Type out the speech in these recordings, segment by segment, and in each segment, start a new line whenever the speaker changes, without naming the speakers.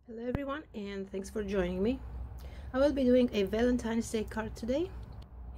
Hello everyone, and thanks for joining me. I will be doing a Valentine's Day card today,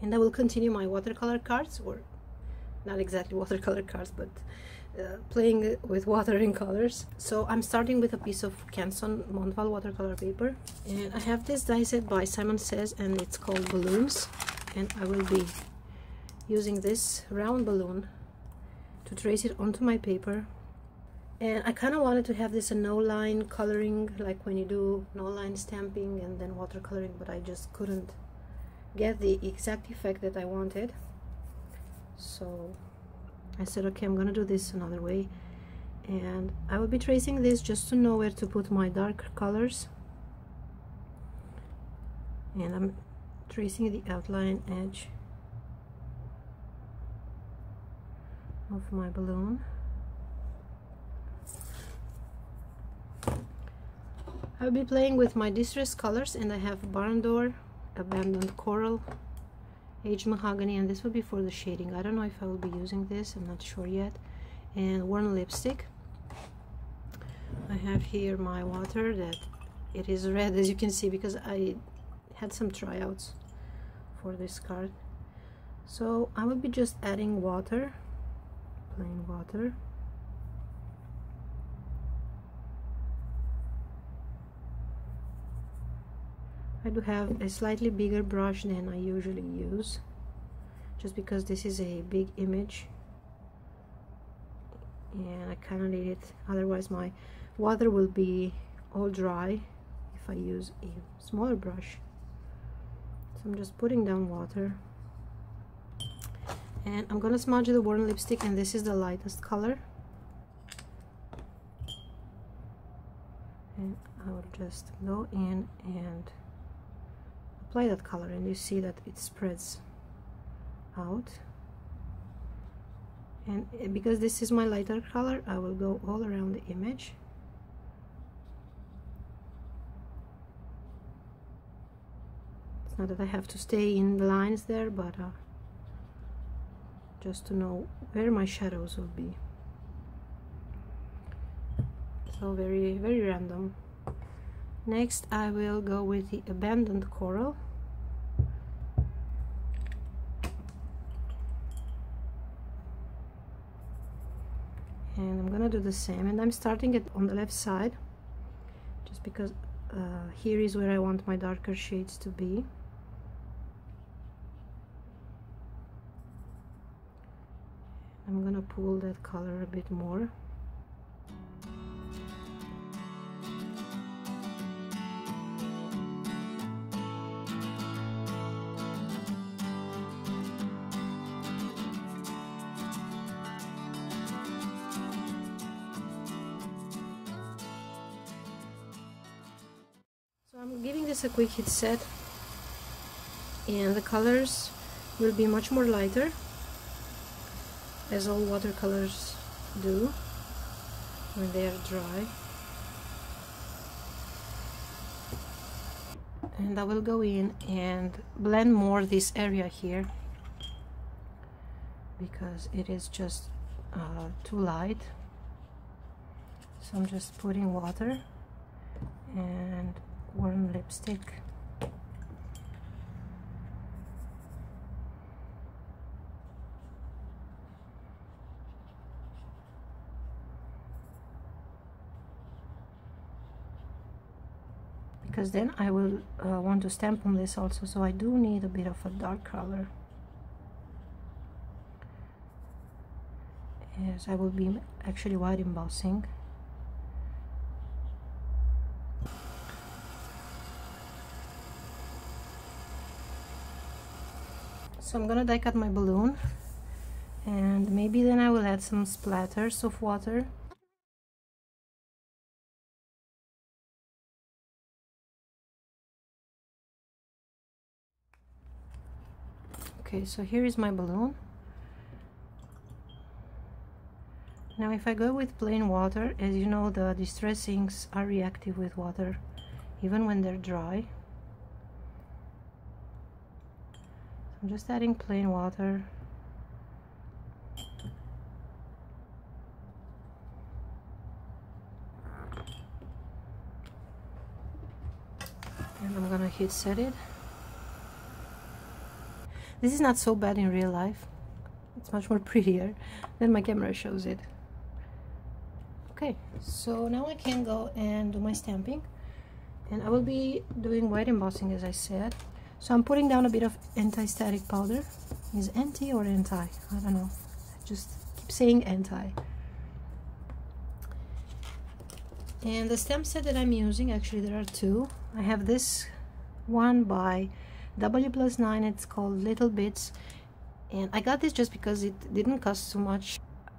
and I will continue my watercolor cards, or not exactly watercolor cards, but playing with watering colors. So I'm starting with a piece of Canson Montval watercolor paper, and I have this die set by Simon Says, and it's called Balloons, and I will be using this round balloon to trace it onto my paper. And I kind of wanted to have this a no-line coloring, like when you do no-line stamping and then watercoloring, but I just couldn't get the exact effect that I wanted. So I said, okay, I'm gonna do this another way, and I will be tracing this just to know where to put my dark colors. And I'm tracing the outline edge of my balloon. I'll be playing with my distress colors, and I have Barn Door, Abandoned Coral, Aged Mahogany, and this will be for the shading. I don't know if I will be using this, I'm not sure yet. And Worn Lipstick. I have here my water that it is red, as you can see, because I had some tryouts for this card. So I will be just adding water, plain water. I do have a slightly bigger brush than I usually use, just because this is a big image and I kind of need it, otherwise my water will be all dry if I use a smaller brush. So I'm just putting down water, and I'm gonna smudge the Worn Lipstick, and this is the lightest color, and I will just go in and apply that color, and you see that it spreads out. And because this is my lighter color, I will go all around the image. It's not that I have to stay in the lines there, but just to know where my shadows will be. So very, very random. Next, I will go with the Abandoned Coral. And I'm gonna do the same, and I'm starting it on the left side, just because here is where I want my darker shades to be. I'm gonna pull that color a bit more. So I'm giving this a quick hit set, and the colors will be much more lighter, as all watercolors do when they are dry. And I will go in and blend more this area here, because it is just too light. So I'm just putting water and Worn Lipstick. Because then I will want to stamp on this also, so I do need a bit of a dark color, as I will be actually white embossing. So I'm gonna die cut my balloon, and maybe then I will add some splatters of water. Okay, so here is my balloon. Now if I go with plain water, as you know, the distress inks are reactive with water, even when they're dry. I'm just adding plain water. And I'm gonna heat set it. This is not so bad in real life. It's much more prettier than my camera shows it. Okay, so now I can go and do my stamping, and I will be doing white embossing as I said. So I'm putting down a bit of anti-static powder. Is anti or anti? I don't know. I just keep saying anti. And the stamp set that I'm using, actually there are two. I have this one by W+9, it's called Little Bits, and I got this just because it didn't cost so much.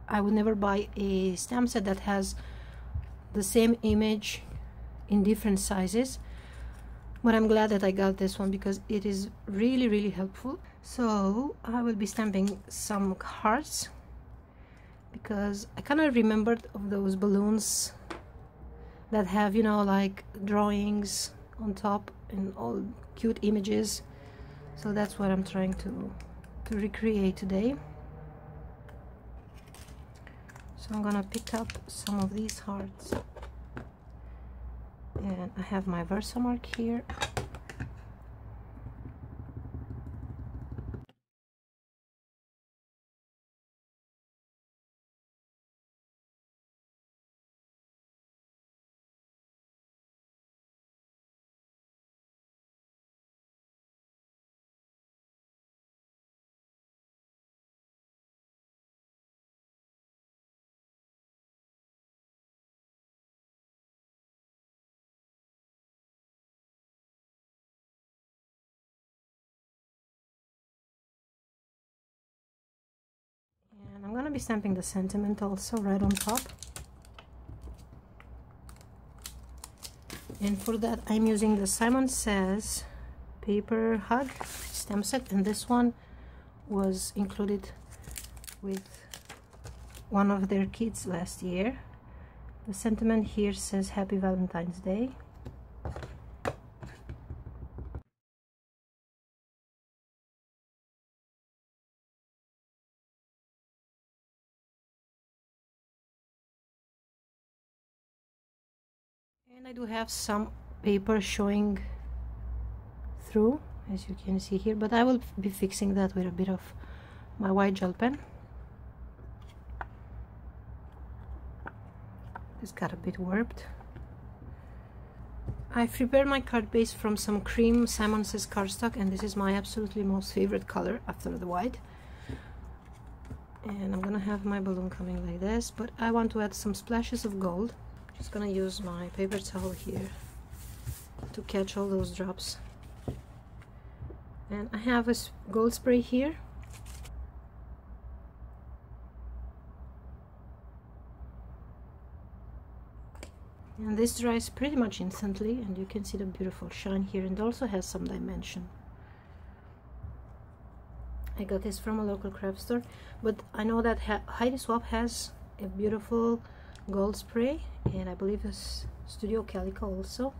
I would never buy a stamp set that has the same image in different sizes, but I'm glad that I got this one because it is really helpful. So I will be stamping some hearts because I kind of remembered of those balloons that have, you know, like drawings on top and all cute images. So that's what I'm trying to recreate today. So I'm gonna pick up some of these hearts, and I have my Versamark here. And I'm gonna be stamping the sentiment also right on top. And for that I'm using the Simon Says Paper Hug stamp set, and this one was included with one of their kits last year. The sentiment here says Happy Valentine's Day. And I do have some paper showing through, as you can see here, but I will be fixing that with a bit of my white gel pen. It's got a bit warped. I've prepared my card base from some cream Simon Says cardstock, and this is my absolutely most favorite color after the white. And I'm gonna have my balloon coming like this, but I want to add some splashes of gold. Just gonna use my paper towel here to catch all those drops. And I have a gold spray here. And this dries pretty much instantly, and you can see the beautiful shine here, and it also has some dimension. I got this from a local craft store, but I know that Heidi Swap has a beautiful gold spray, and I believe it's Studio Calico also.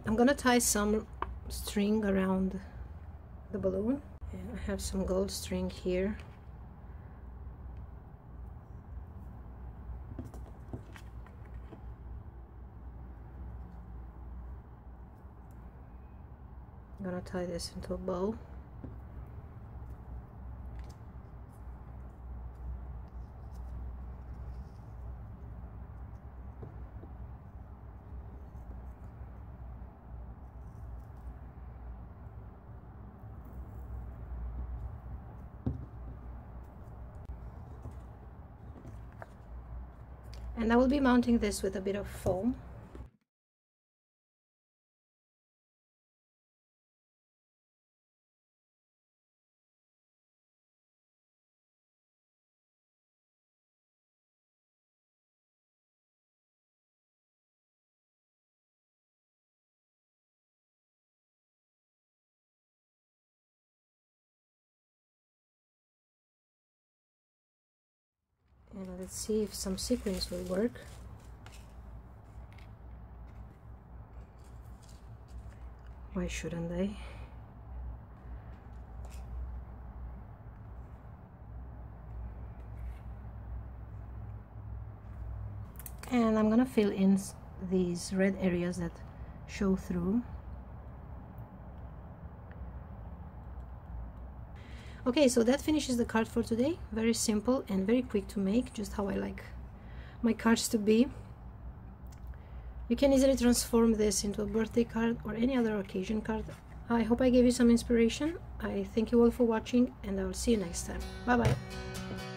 I'm gonna tie some string around the balloon, and I have some gold string here. I'm gonna tie this into a bow. And I will be mounting this with a bit of foam. And let's see if some sequins will work. Why shouldn't they? And I'm gonna fill in these red areas that show through. Okay, so that finishes the card for today. Very simple and very quick to make, just how I like my cards to be. You can easily transform this into a birthday card or any other occasion card. I hope I gave you some inspiration. I thank you all for watching, and I will see you next time. Bye bye.